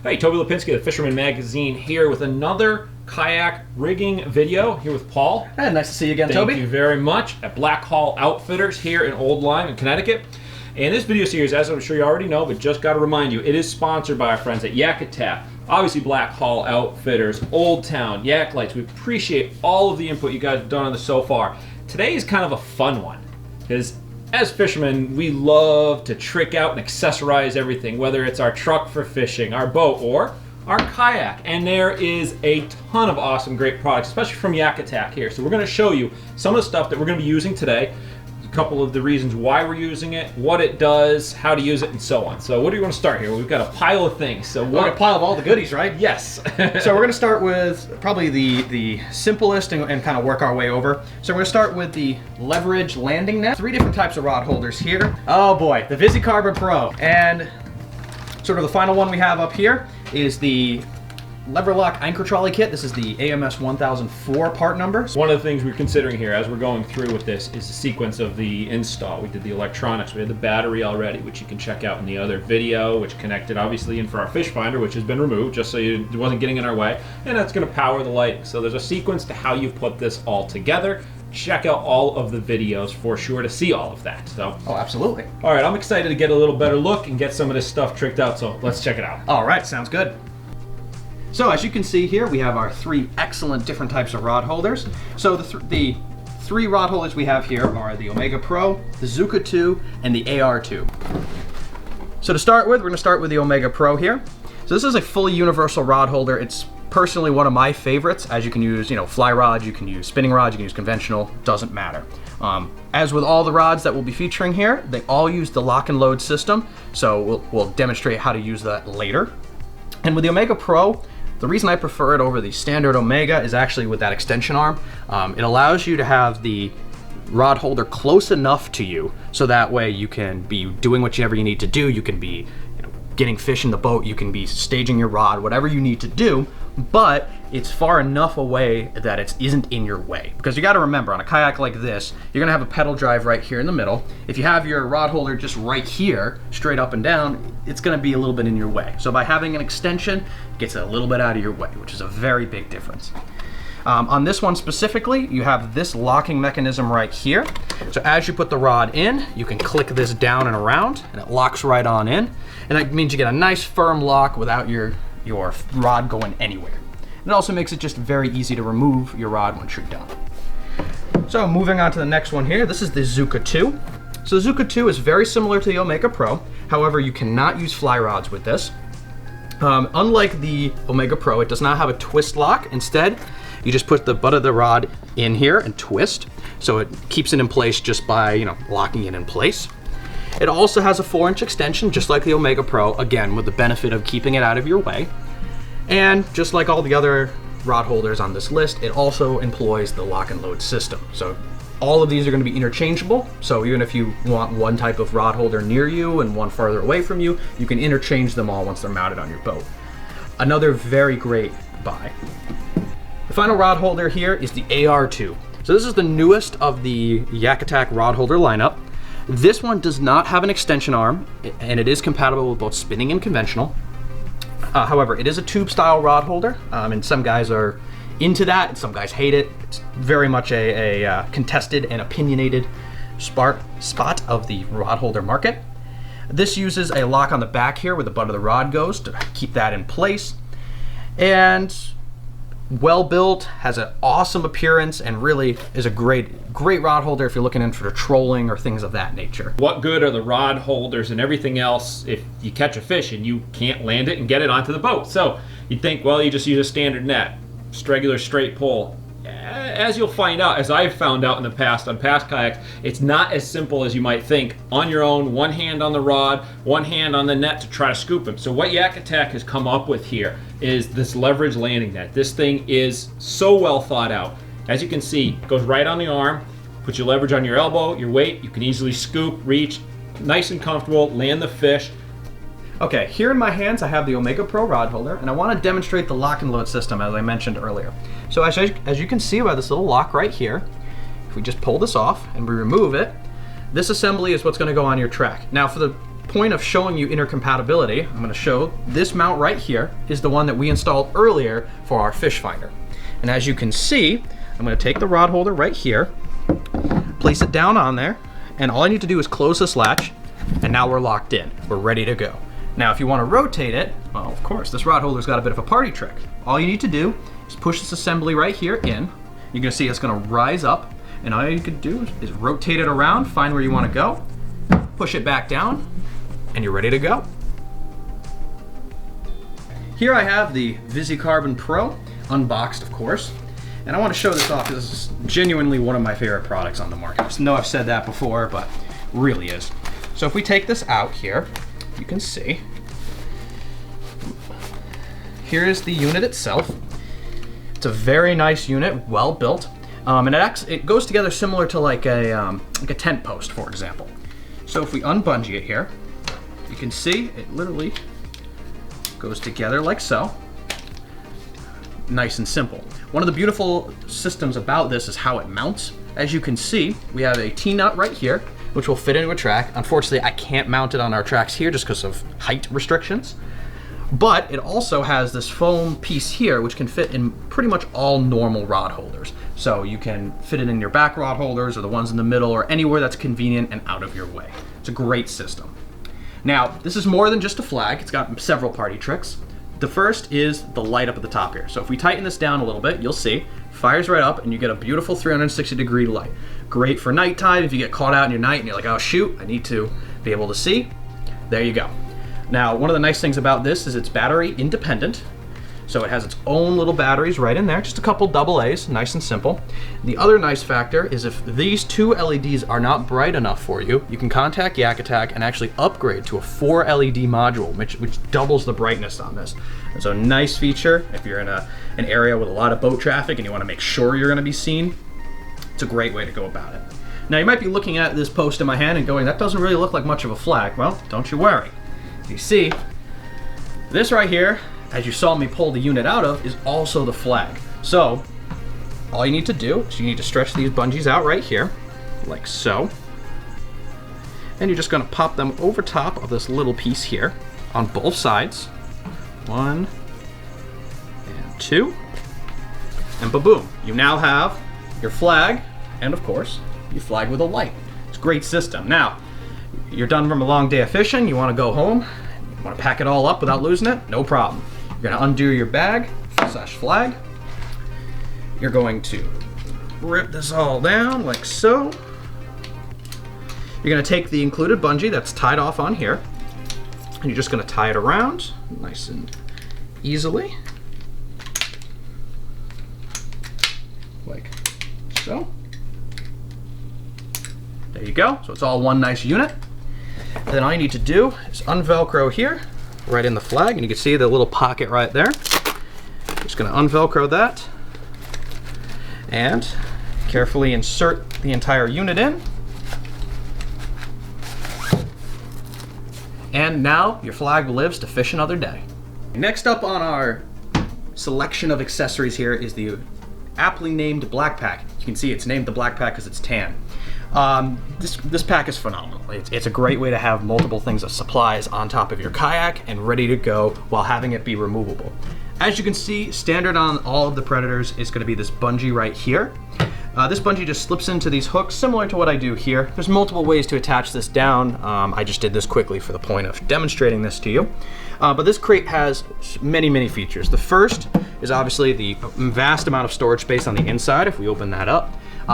Hey, Toby Lapinski, the Fisherman Magaizne, here with another kayak rigging video, here with Paul. Hey, nice to see you again, Toby. Thank you very much, at Black Hall Outfitters here in Old Lyme in Connecticut. And this video series, as I'm sure you already know, but just got to remind you, it is sponsored by our friends at Yak Attack, obviously Black Hall Outfitters, Old Town, Yak Lights. We appreciate all of the input you guys have done on this so far. Today is kind of a fun one, because as fishermen, we love to trick out and accessorize everything, whether it's our truck for fishing, our boat, or our kayak. And there is a ton of awesome, great products, especially from Yak Attack here. So we're going to show you some of the stuff that we're going to be using today, a couple of the reasons why we're using it, what it does, how to use it, and so on. So what do you want to start here? We've got a pile of things. So what? A pile of all the goodies, right? Yes. So we're going to start with probably the simplest and kind of work our way over. So we're going to start with the Leverag Landing Net. 3 different types of rod holders here. Oh boy, the VISICarbon Pro. And sort of the final one we have up here is the LeverLoc Anchor Trolley kit. This is the AMS 1004 part number. One of the things we're considering here as we're going through with this is the sequence of the install. We did the electronics, we had the battery already, which you can check out in the other video, which connected obviously in for our fish finder, which has been removed just so it wasn't getting in our way, and that's going to power the lighting. So there's a sequence to how you put this all together. Check out all of the videos for sure to see all of that. So, oh, absolutely. All right, I'm excited to get a little better look and get some of this stuff tricked out, so let's check it out. All right, sounds good. So as you can see here, we have our 3 excellent different types of rod holders. So the 3 rod holders we have here are the Omega Pro, the Zooka 2, and the AR2. So to start with, we're going to start with the Omega Pro here. So this is a fully universal rod holder. It's personally one of my favorites, as you can use, fly rods, you can use spinning rods, you can use conventional, doesn't matter. As with all the rods that we'll be featuring here, they all use the lock and load system. So we'll demonstrate how to use that later. And with the Omega Pro, the reason I prefer it over the standard Omega is actually with that extension arm. It allows you to have the rod holder close enough to you so that way you can be doing whatever you need to do. You can be getting fish in the boat, you can be staging your rod, whatever you need to do, but it's far enough away that it isn't in your way. Because you got to remember, on a kayak like this, you're going to have a pedal drive right here in the middle. If you have your rod holder just right here, straight up and down, it's going to be a little bit in your way. So by having an extension, it gets it a little bit out of your way, which is a very big difference. On this one specifically, you have this locking mechanism right here. So as you put the rod in, you can click this down and around, and it locks right on in. And that means you get a nice firm lock without your rod going anywhere. And it also makes it just very easy to remove your rod once you're done. So moving on to the next one here, this is the Zooka 2. So the Zooka 2 is very similar to the Omega Pro. However, you cannot use fly rods with this. Unlike the Omega Pro, it does not have a twist lock. Instead, you just put the butt of the rod in here and twist. So it keeps it in place just by, locking it in place. It also has a 4-inch extension, just like the Omega Pro, again, with the benefit of keeping it out of your way. And just like all the other rod holders on this list, it also employs the lock and load system. So all of these are going to be interchangeable. So even if you want one type of rod holder near you and one farther away from you, you can interchange them all once they're mounted on your boat. Another very great buy. The final rod holder here is the AR2. So this is the newest of the Yak Attack rod holder lineup. This one does not have an extension arm, and it is compatible with both spinning and conventional. However, it is a tube style rod holder, and some guys are into that, and some guys hate it. It's very much a contested and opinionated spot of the rod holder market. This uses a lock on the back here where the butt of the rod goes to keep that in place. And well built, has an awesome appearance, and really is a great rod holder if you're looking in for trolling or things of that nature. What good are the rod holders and everything else if you catch a fish and you can't land it and get it onto the boat? So you'd think, well, you just use a standard net, regular straight pull. As you'll find out, as I've found out in the past on past kayaks, it's not as simple as you might think. On your own, one hand on the rod, one hand on the net to try to scoop them. So what Yak Attack has come up with here is this Leverag Landing Net. This thing is so well thought out. As you can see, it goes right on the arm, puts your leverage on your elbow, your weight, you can easily scoop, reach, nice and comfortable, land the fish. Okay, here in my hands I have the Omega Pro rod holder, and I want to demonstrate the lock and load system as I mentioned earlier. So as you can see by this little lock right here, if we just pull this off and we remove it, this assembly is what's going to go on your track. Now for the point of showing you intercompatibility, I'm gonna show this mount right here is the one that we installed earlier for our fish finder. And as you can see, I'm gonna take the rod holder right here, place it down on there, and all I need to do is close this latch, and now we're locked in. We're ready to go. Now, if you wanna rotate it, well, of course, this rod holder's got a bit of a party trick. All you need to do is push this assembly right here in. You're gonna see it's gonna rise up, and all you can do is rotate it around, find where you wanna go, push it back down, and you're ready to go. Here I have the VISICarbon Pro, unboxed of course, and I want to show this off because this is genuinely one of my favorite products on the market. I know I've said that before, but really is. So if we take this out here, you can see, here is the unit itself. It's a very nice unit, well built, and it goes together similar to like a tent post, for example. So if we unbungee it here, you can see it literally goes together like so. Nice and simple. One of the beautiful systems about this is how it mounts. As you can see, we have a T-nut right here, which will fit into a track. Unfortunately, I can't mount it on our tracks here just because of height restrictions. But it also has this foam piece here, which can fit in pretty much all normal rod holders. So you can fit it in your back rod holders or the ones in the middle or anywhere that's convenient and out of your way. It's a great system. Now, this is more than just a flag. It's got several party tricks. The first is the light up at the top here. So if we tighten this down a little bit, you'll see, fires right up and you get a beautiful 360-degree light. Great for nighttime if you get caught out in your night and you're like, oh shoot, I need to be able to see. There you go. Now, one of the nice things about this is it's battery independent. So it has its own little batteries right in there, just a couple AA's, nice and simple. The other nice factor is if these two LEDs are not bright enough for you, you can contact Yak Attack and actually upgrade to a 4 LED module, which doubles the brightness on this. And so nice feature if you're in an area with a lot of boat traffic and you want to make sure you're going to be seen. It's a great way to go about it. Now you might be looking at this post in my hand and going, that doesn't really look like much of a flag. Well, don't you worry. You see, this right here, as you saw me pull the unit out of, is also the flag. So all you need to do is you need to stretch these bungees out right here, like so. And you're just gonna pop them over top of this little piece here on both sides. 1 and 2, and ba-boom. You now have your flag, and of course, you flag with a light. It's a great system. Now, you're done from a long day of fishing, you wanna go home, you wanna pack it all up without losing it, no problem. You're gonna undo your bag / flag. You're going to rip this all down like so. You're gonna take the included bungee that's tied off on here, and you're just gonna tie it around nice and easily, like so. There you go. So it's all one nice unit. And then all you need to do is unvelcro here, right in the flag, and you can see the little pocket right there. Just gonna unvelcro that and carefully insert the entire unit in. And now your flag lives to fish another day. Next up on our selection of accessories here is the aptly named BlackPak. You can see it's named the BlackPak because it's tan. This pack is phenomenal. It's a great way to have multiple things of supplies on top of your kayak and ready to go while having it be removable. As you can see, standard on all of the Predators is going to be this bungee right here. This bungee just slips into these hooks, similar to what I do here. There's multiple ways to attach this down. I just did this quickly for the point of demonstrating this to you. But this crate has many, many features. The first is obviously the vast amount of storage space on the inside. If we open that up,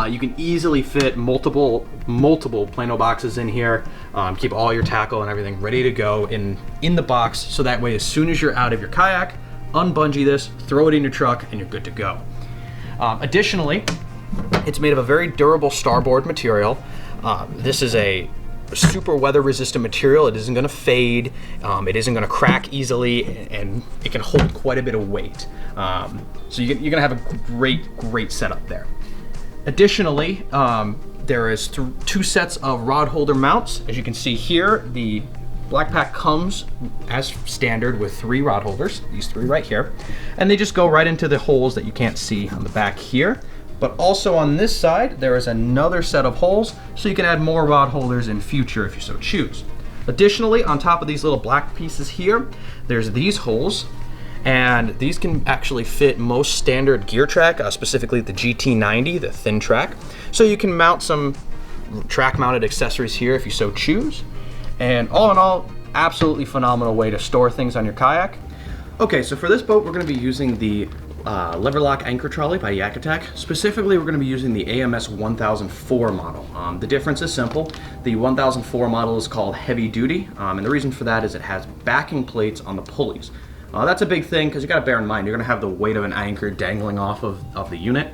you can easily fit multiple Plano boxes in here. Keep all your tackle and everything ready to go in the box, so that way as soon as you're out of your kayak, unbungee this, throw it in your truck, and you're good to go. Additionally, it's made of a very durable starboard material. This is a super weather resistant material. It isn't going to fade, it isn't going to crack easily, and it can hold quite a bit of weight. So you're going to have a great setup there. Additionally, there is two sets of rod holder mounts. As you can see here, the BlackPak comes as standard with 3 rod holders, these 3 right here, and they just go right into the holes that you can't see on the back here. But also on this side, there is another set of holes, so you can add more rod holders in future if you so choose. Additionally, on top of these little black pieces here, there's these holes, and these can actually fit most standard gear track, specifically the GT90, the thin track. So you can mount some track mounted accessories here if you so choose. And all in all, absolutely phenomenal way to store things on your kayak. Okay, so for this boat, we're gonna be using the LeverLoc Anchor Trolley by Yak Attack. Specifically, we're going to be using the AMS 1004 model. The difference is simple. The 1004 model is called heavy duty, and the reason for that is it has backing plates on the pulleys. That's a big thing because you got to bear in mind you're going to have the weight of an anchor dangling off of the unit.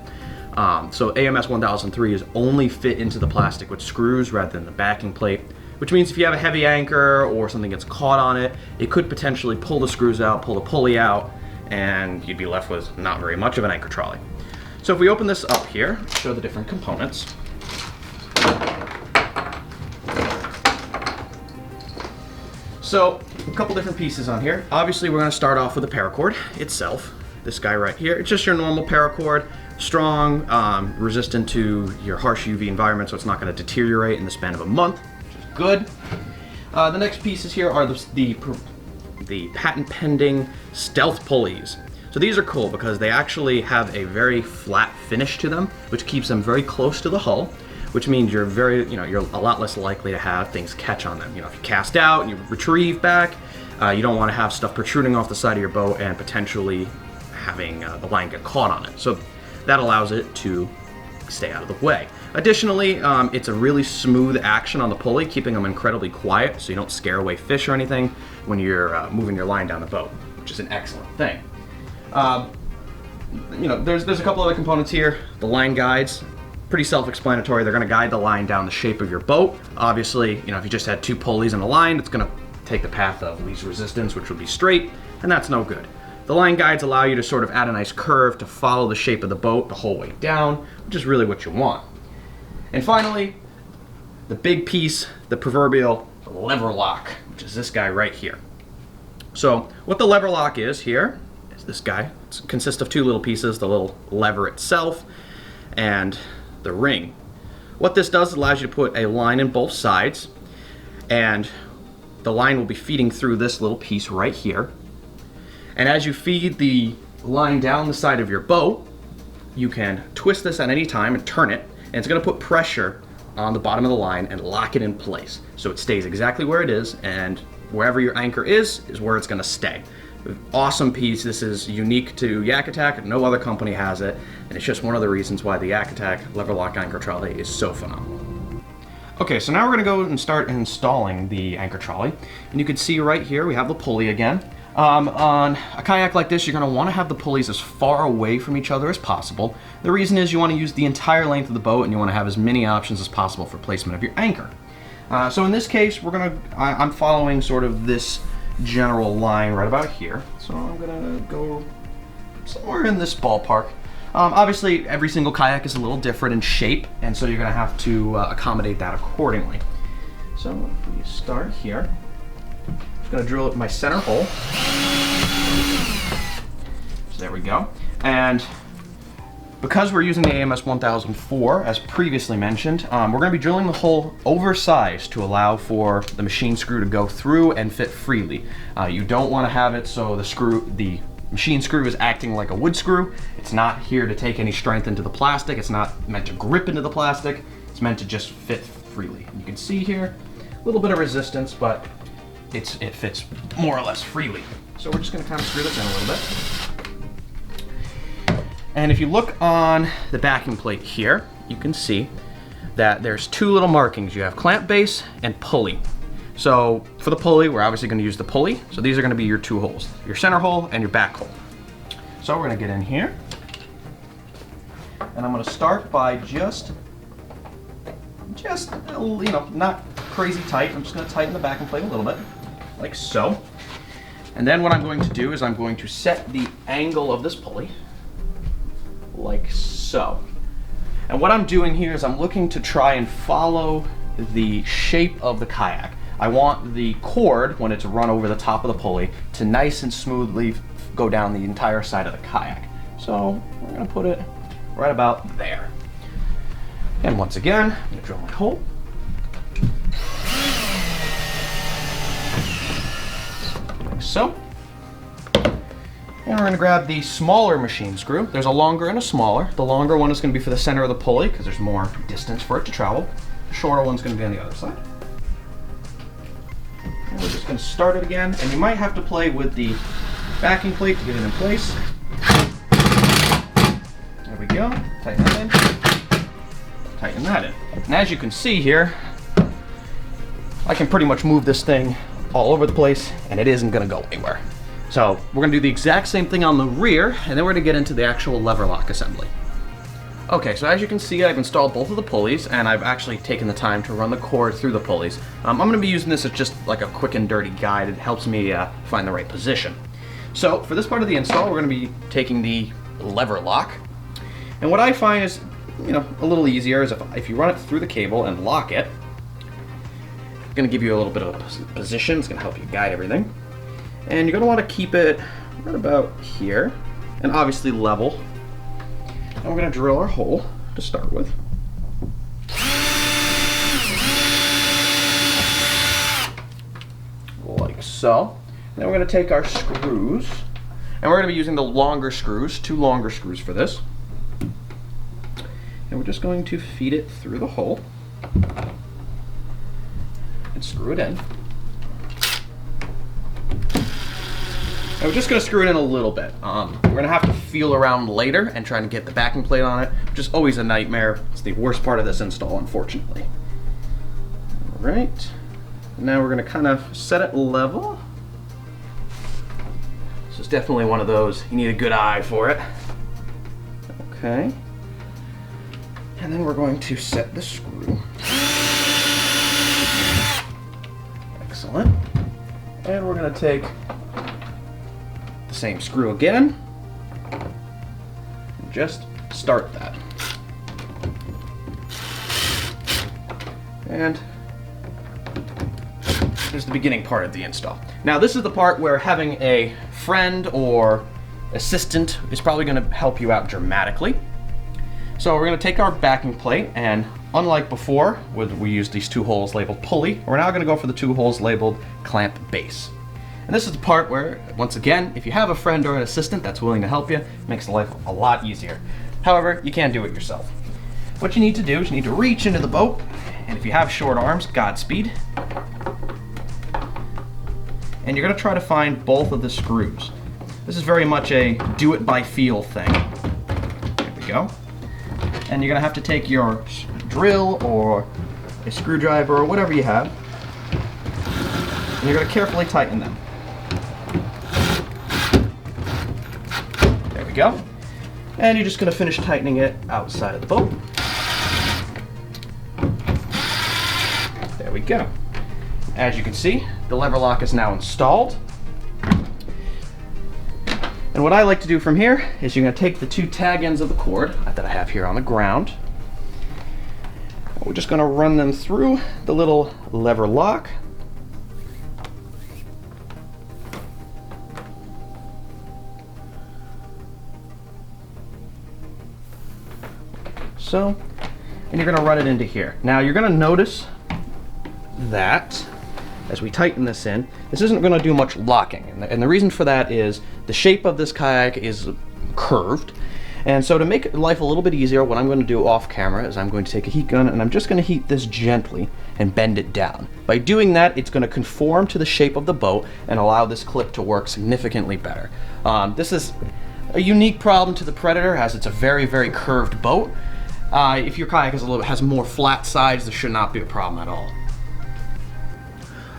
So AMS 1003 is only fit into the plastic with screws rather than the backing plate, which means if you have a heavy anchor or something gets caught on it, it could potentially pull the screws out, pull the pulley out, and you'd be left with not very much of an anchor trolley. So if we open this up here, show the different components. So a couple different pieces on here. Obviously we're going to start off with the paracord itself. This guy right here, it's just your normal paracord, strong, resistant to your harsh UV environment, so it's not going to deteriorate in the span of a month, which is good. The next pieces here are the patent pending stealth pulleys. So these are cool because they actually have a very flat finish to them, which keeps them very close to the hull, which means you're you're a lot less likely to have things catch on them. If you cast out and you retrieve back, you don't want to have stuff protruding off the side of your boat and potentially having the line get caught on it. So that allows it to stay out of the way. Additionally, it's a really smooth action on the pulley, keeping them incredibly quiet so you don't scare away fish or anything when you're moving your line down the boat, which is an excellent thing. There's a couple other components here. The line guides, pretty self-explanatory. They're going to guide the line down the shape of your boat. Obviously, if you just had two pulleys and a line, it's going to take the path of least resistance, which would be straight, and that's no good. The line guides allow you to sort of add a nice curve to follow the shape of the boat the whole way down, which is really what you want. And finally, the big piece, the proverbial lever lock, which is this guy right here. So what the lever lock is here is this guy. It consists of two little pieces, the little lever itself and the ring. What this does allows you to put a line in both sides, and the line will be feeding through this little piece right here. And as you feed the line down the side of your boat, you can twist this at any time and turn it, and it's going to put pressure on the bottom of the line and lock it in place. So it stays exactly where it is, and wherever your anchor is where it's going to stay. Awesome piece. This is unique to Yak Attack. No other company has it, and it's just one of the reasons why the Yak Attack LeverLoc Anchor Trolley is so phenomenal. Okay, so now we're going to go and start installing the anchor trolley, and you can see right here we have the pulley again. On a kayak like this, you're going to want to have the pulleys as far away from each other as possible. The reason is you want to use the entire length of the boat, and you want to have as many options as possible for placement of your anchor. So in this case, I'm following sort of this general line right about here. So I'm going to go somewhere in this ballpark. Obviously, every single kayak is a little different in shape, and so you're going to have to accommodate that accordingly. So we start here. I'm going to drill it my center hole. So there we go. And because we're using the AMS 1004, as previously mentioned, we're going to be drilling the hole oversized to allow for the machine screw to go through and fit freely. You don't want to have it so the machine screw is acting like a wood screw. It's not here to take any strength into the plastic. It's not meant to grip into the plastic. It's meant to just fit freely. And you can see here a little bit of resistance, but it fits more or less freely. So we're just going to kind of screw this in a little bit. And if you look on the backing plate here, you can see that there's two little markings. You have clamp base and pulley. So for the pulley, we're obviously going to use the pulley. So these are going to be your two holes, your center hole and your back hole. So we're going to get in here, and I'm going to start by just not crazy tight. I'm just going to tighten the backing plate a little bit, like so. And then what I'm going to do is I'm going to set the angle of this pulley like so. And what I'm doing here is I'm looking to try and follow the shape of the kayak. I want the cord, when it's run over the top of the pulley, to nice and smoothly go down the entire side of the kayak. So we're going to put it right about there. And once again, I'm going to drill my hole. so. And we're gonna grab the smaller machine screw. There's a longer and a smaller. The longer one is gonna be for the center of the pulley because there's more distance for it to travel. The shorter one's gonna be on the other side. And we're just gonna start it again, and you might have to play with the backing plate to get it in place. There we go, tighten that in, tighten that in. And as you can see here, I can pretty much move this thing all over the place and it isn't gonna go anywhere. So we're gonna do the exact same thing on the rear, and then we're gonna get into the actual lever lock assembly. Okay, so as you can see, I've installed both of the pulleys, and I've actually taken the time to run the cord through the pulleys. I'm gonna be using this as just like a quick and dirty guide. It helps me find the right position. So for this part of the install, we're gonna be taking the lever lock. And what I find is, a little easier is if you run it through the cable and lock it, it's gonna give you a little bit of a position. It's gonna help you guide everything. And you're gonna wanna keep it right about here, and obviously level. And we're gonna drill our hole to start with. Like so. Then we're gonna take our screws, and we're gonna be using the longer screws, 2 longer screws for this. And we're just going to feed it through the hole and screw it in. And we're just going to screw it in a little bit. We're going to have to feel around later and try to get the backing plate on it, which is always a nightmare. It's the worst part of this install, unfortunately. All right. Now we're going to kind of set it level. This is definitely one of those, you need a good eye for it. Okay. And then we're going to set the screw. Excellent. And we're going to take the same screw again and just start that. And here's the beginning part of the install. Now this is the part where having a friend or assistant is probably going to help you out dramatically. So we're going to take our backing plate, and unlike before, where we used these 2 holes labeled pulley, we're now going to go for the 2 holes labeled clamp base. And this is the part where, once again, if you have a friend or an assistant that's willing to help you, it makes life a lot easier. However, you can't do it yourself. What you need to do is you need to reach into the boat, and if you have short arms, Godspeed. And you're going to try to find both of the screws. This is very much a do-it-by-feel thing. There we go. And you're going to have to take your drill or a screwdriver or whatever you have, and you're going to carefully tighten them. There we go. And you're just going to finish tightening it outside of the boat. There we go. As you can see, the lever lock is now installed. And what I like to do from here is you're going to take the 2 tag ends of the cord that I have here on the ground. We're just going to run them through the little lever lock. So, and you're going to run it into here. Now you're going to notice that as we tighten this in, this isn't going to do much locking. And the reason for that is the shape of this kayak is curved. And so to make life a little bit easier, what I'm going to do off camera is I'm going to take a heat gun and I'm just going to heat this gently and bend it down. By doing that, it's going to conform to the shape of the boat and allow this clip to work significantly better. This is a unique problem to the Predator, as it's a very, very curved boat. If your kayak has more flat sides, this should not be a problem at all.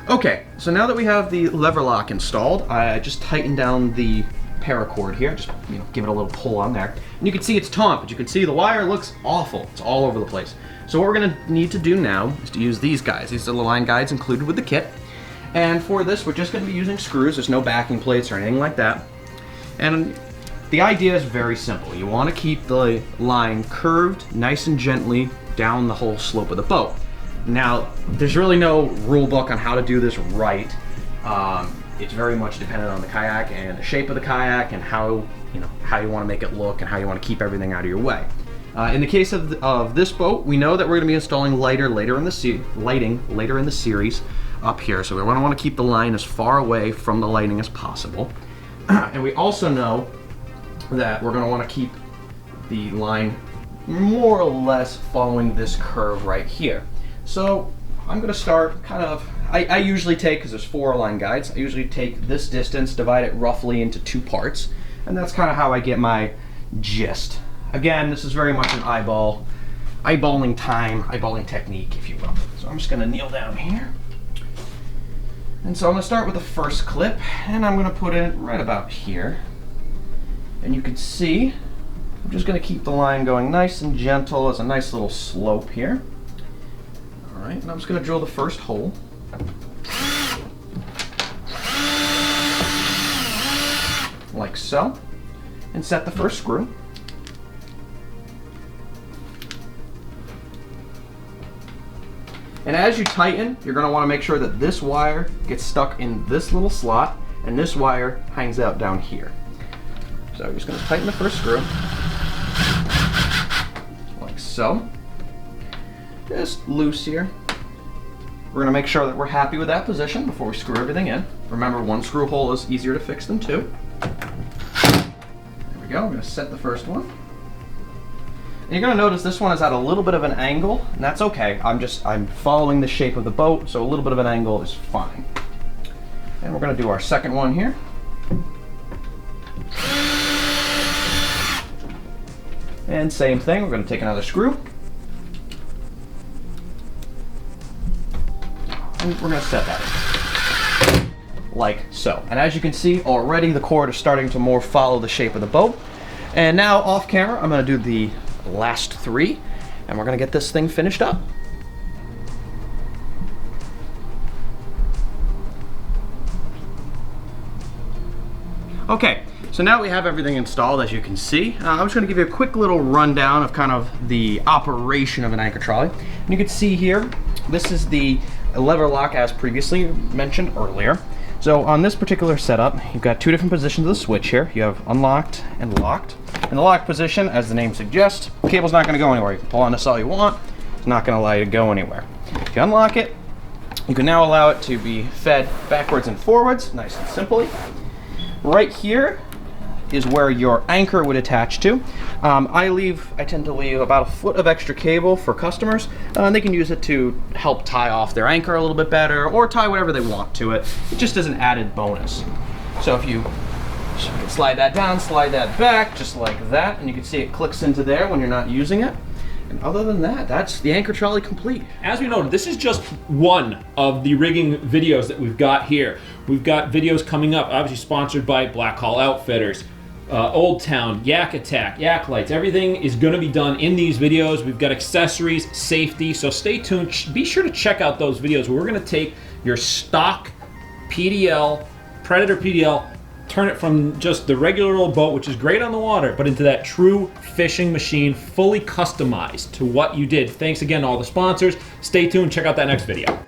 Okay, so now that we have the lever lock installed, I just tightened down the paracord here, just give it a little pull on there. And you can see it's taut, but you can see the wire looks awful. It's all over the place. So what we're gonna need to do now is to use these guys. These are the line guides included with the kit. And for this, we're just gonna be using screws. There's no backing plates or anything like that. And the idea is very simple. You wanna keep the line curved nice and gently down the whole slope of the boat. Now, there's really no rule book on how to do this right. It's very much dependent on the kayak and the shape of the kayak and how you want to make it look and how you want to keep everything out of your way. In the case of this boat, we know that we're going to be installing lighting later in the series. up here. So we want to keep the line as far away from the lighting as possible. And we also know that we're going to want to keep the line more or less following this curve right here. So I'm going to start kind of, I usually take, because there's 4 line guides, I usually take this distance, divide it roughly into 2 parts, and that's kind of how I get my gist. Again, this is very much an eyeballing technique, if you will. So I'm just going to kneel down here. And so I'm going to start with the first clip, and I'm going to put it right about here. And you can see, I'm just going to keep the line going nice and gentle. There's a nice little slope here. All right, and I'm just going to drill the first hole. Like so. And set the first screw. And as you tighten, you're going to want to make sure that this wire gets stuck in this little slot and this wire hangs out down here. So you're just going to tighten the first screw, like so. Just loose here. We're going to make sure that we're happy with that position before we screw everything in. Remember, 1 screw hole is easier to fix than 2. There we go. I'm going to set the first one. And you're going to notice this one is at a little bit of an angle, and that's okay. I'm following the shape of the boat, so a little bit of an angle is fine. And we're going to do our second one here. And same thing, we're going to take another screw. And we're going to set that in. Like so. And as you can see, already the cord is starting to more follow the shape of the boat. And now off camera, I'm going to do the last 3, and we're going to get this thing finished up. Okay, so now we have everything installed, as you can see. I'm just going to give you a quick little rundown of kind of the operation of an anchor trolley. And you can see here, this is the LeverLoc, as previously mentioned earlier. So on this particular setup, you've got 2 different positions of the switch here. You have unlocked and locked. In the locked position, as the name suggests, the cable's not going to go anywhere. You can pull on this all you want. It's not going to allow you to go anywhere. If you unlock it, you can now allow it to be fed backwards and forwards, nice and simply. Right here is where your anchor would attach to. I tend to leave about 1 foot of extra cable for customers, and they can use it to help tie off their anchor a little bit better, or tie whatever they want to it. It just is an added bonus. So if you can slide that down, slide that back, just like that, and you can see it clicks into there when you're not using it. And other than that, that's the anchor trolley complete. As we noted, this is just one of the rigging videos that we've got here. We've got videos coming up, obviously sponsored by Black Hall Outfitters, Old Town, Yak Attack, Yak Lights. Everything is going to be done in these videos. We've got accessories, safety, so stay tuned. Be sure to check out those videos where we're going to take your stock PDL, Predator PDL, turn it from just the regular old boat, which is great on the water, but into that true fishing machine, fully customized to what you did. Thanks again to all the sponsors. Stay tuned, check out that next video.